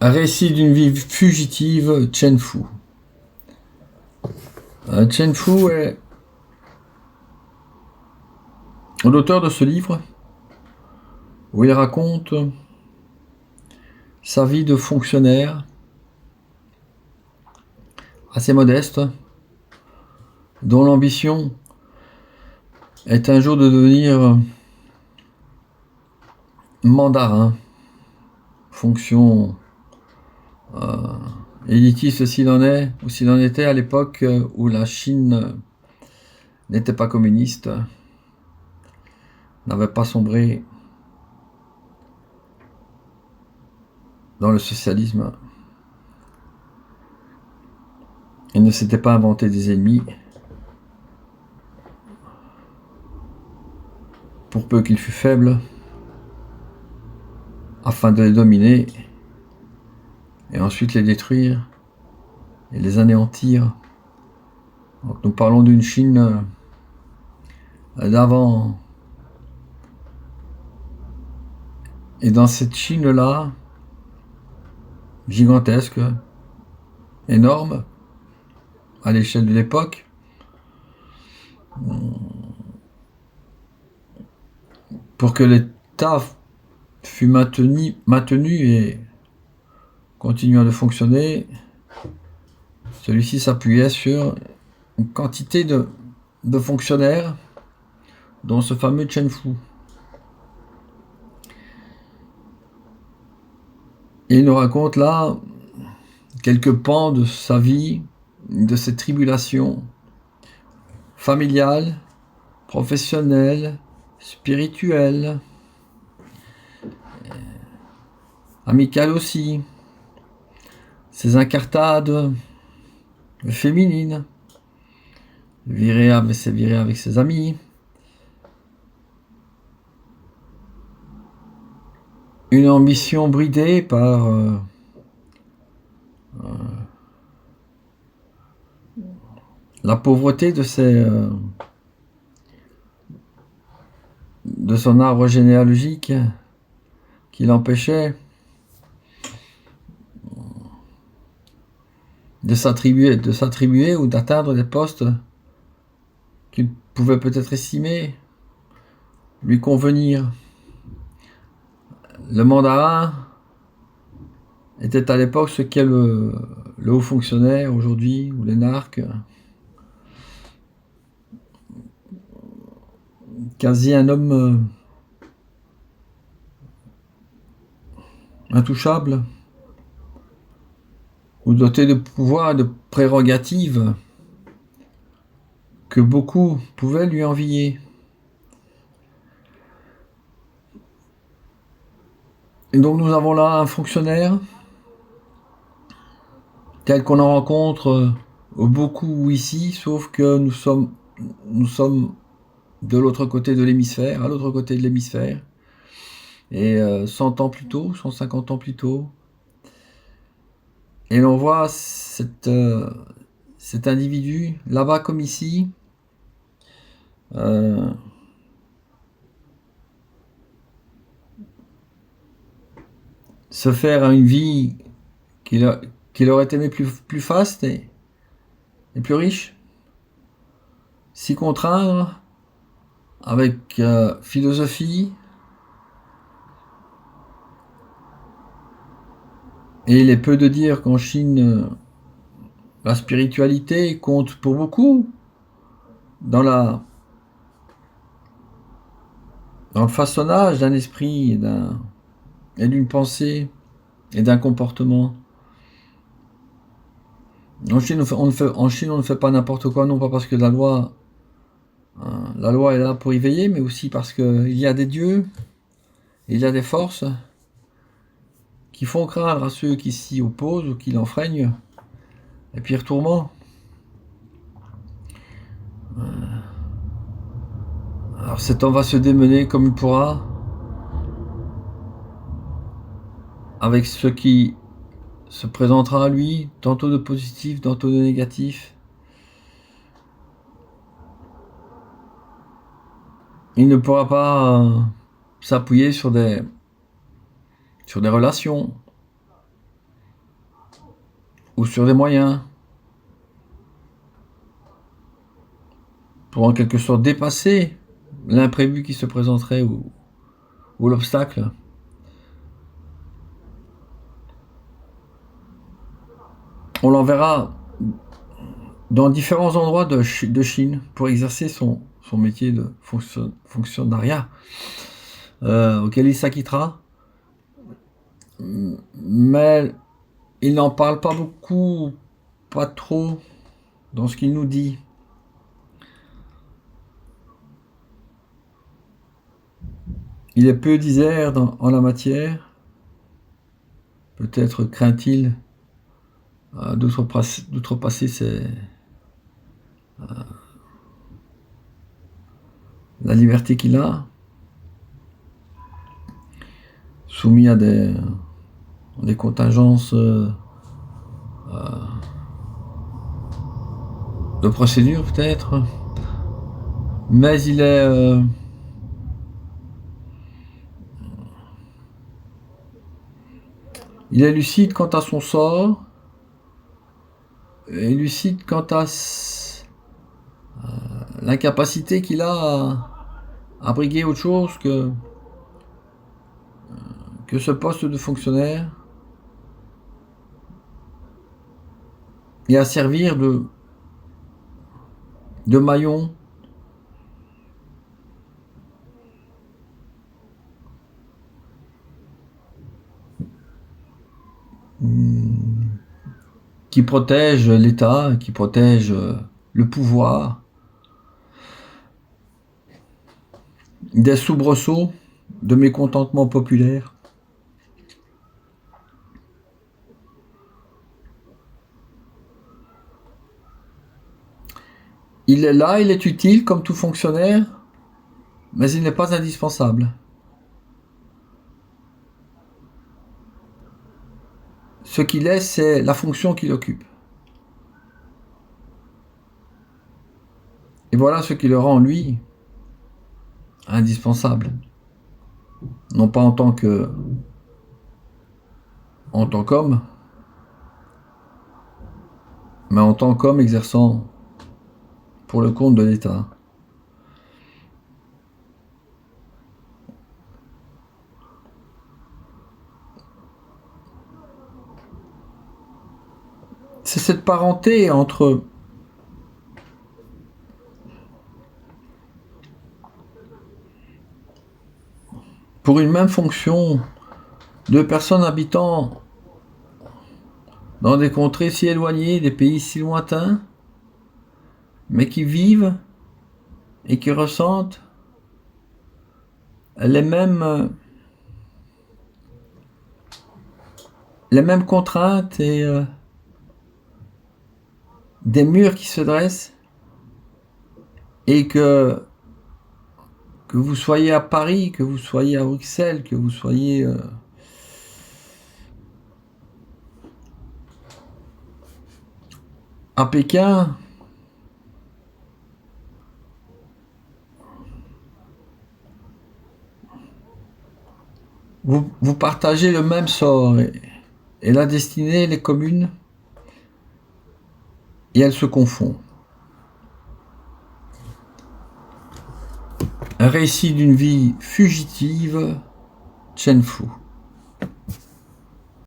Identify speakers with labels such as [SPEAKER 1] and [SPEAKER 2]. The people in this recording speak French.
[SPEAKER 1] Un récit d'une vie fugitive, Chen Fu. Chen Fu est l'auteur de ce livre où il raconte sa vie de fonctionnaire assez modeste, dont l'ambition est un jour de devenir mandarin, fonction élitiste s'il en est, ou s'il en était à l'époque où la Chine n'était pas communiste, n'avait pas sombré dans le socialisme et ne s'était pas inventé des ennemis, pour peu qu'il fût faible, afin de les dominer et ensuite les détruire et les anéantir. Donc nous parlons d'une Chine d'avant. Et dans cette Chine-là, gigantesque, énorme, à l'échelle de l'époque, pour que l'État fût maintenu et continuant de fonctionner, celui-ci s'appuyait sur une quantité de fonctionnaires, dont ce fameux Chen Fu. Et il nous raconte là quelques pans de sa vie, de ses tribulations familiales, professionnelles, spirituelles, amicales aussi, ses incartades féminines, virées avec ses amis, une ambition bridée par la pauvreté de son arbre généalogique qui l'empêchait de s'attribuer ou d'atteindre des postes qu'il pouvait peut-être estimer lui convenir. Le mandarin était à l'époque ce qu'est le haut fonctionnaire aujourd'hui, ou l'énarque, quasi un homme intouchable, ou doté de pouvoirs et de prérogatives que beaucoup pouvaient lui envier. Et donc nous avons là un fonctionnaire tel qu'on en rencontre beaucoup ici, sauf que nous sommes de l'autre côté de l'hémisphère, à l'autre côté de l'hémisphère, et 100 ans plus tôt, 150 ans plus tôt, et l'on voit cet individu, là-bas comme ici, se faire une vie qu'il aurait aimé plus faste et plus riche, s'y contraindre avec philosophie, et il est peu de dire qu'en Chine, la spiritualité compte pour beaucoup dans le façonnage d'un esprit et d'une pensée et d'un comportement. En Chine, on ne fait pas n'importe quoi, non pas parce que la loi est là pour y veiller, mais aussi parce qu'il y a des dieux, il y a des forces qui font craindre à ceux qui s'y opposent ou qui l'enfreignent les pires tourments. Alors cet homme va se démener comme il pourra avec ce qui se présentera à lui, tantôt de positif, tantôt de négatif. Il ne pourra pas s'appuyer sur des relations. ou sur des moyens pour en quelque sorte dépasser l'imprévu qui se présenterait ou l'obstacle. On l'enverra dans différents endroits de Chine pour exercer son métier de fonctionnariat auquel il s'acquittera. Mais il n'en parle pas beaucoup, pas trop, dans ce qu'il nous dit. Il est peu disert en la matière. Peut-être craint-il d'outrepasser la liberté qu'il a, soumis à des contingences de procédure peut-être, mais il est lucide quant à son sort et lucide quant à l'incapacité qu'il a à briguer autre chose que ce poste de fonctionnaire et à servir de maillon qui protège l'État, qui protège le pouvoir des soubresauts de mécontentement populaire. Il est là, il est utile comme tout fonctionnaire, mais il n'est pas indispensable. Ce qu'il est, c'est la fonction qu'il occupe. Et voilà ce qui le rend, lui, indispensable. Non pas en tant qu'homme, mais en tant qu'homme exerçant pour le compte de l'État. C'est cette parenté entre pour une même fonction, deux personnes habitant dans des contrées si éloignées, des pays si lointains, mais qui vivent et qui ressentent les mêmes contraintes et des murs qui se dressent, et que vous soyez à Paris, que vous soyez à Bruxelles, que vous soyez à Pékin, vous partagez le même sort, et la destinée, les communes, et elles se confondent. Un récit d'une vie fugitive, Chen Fu.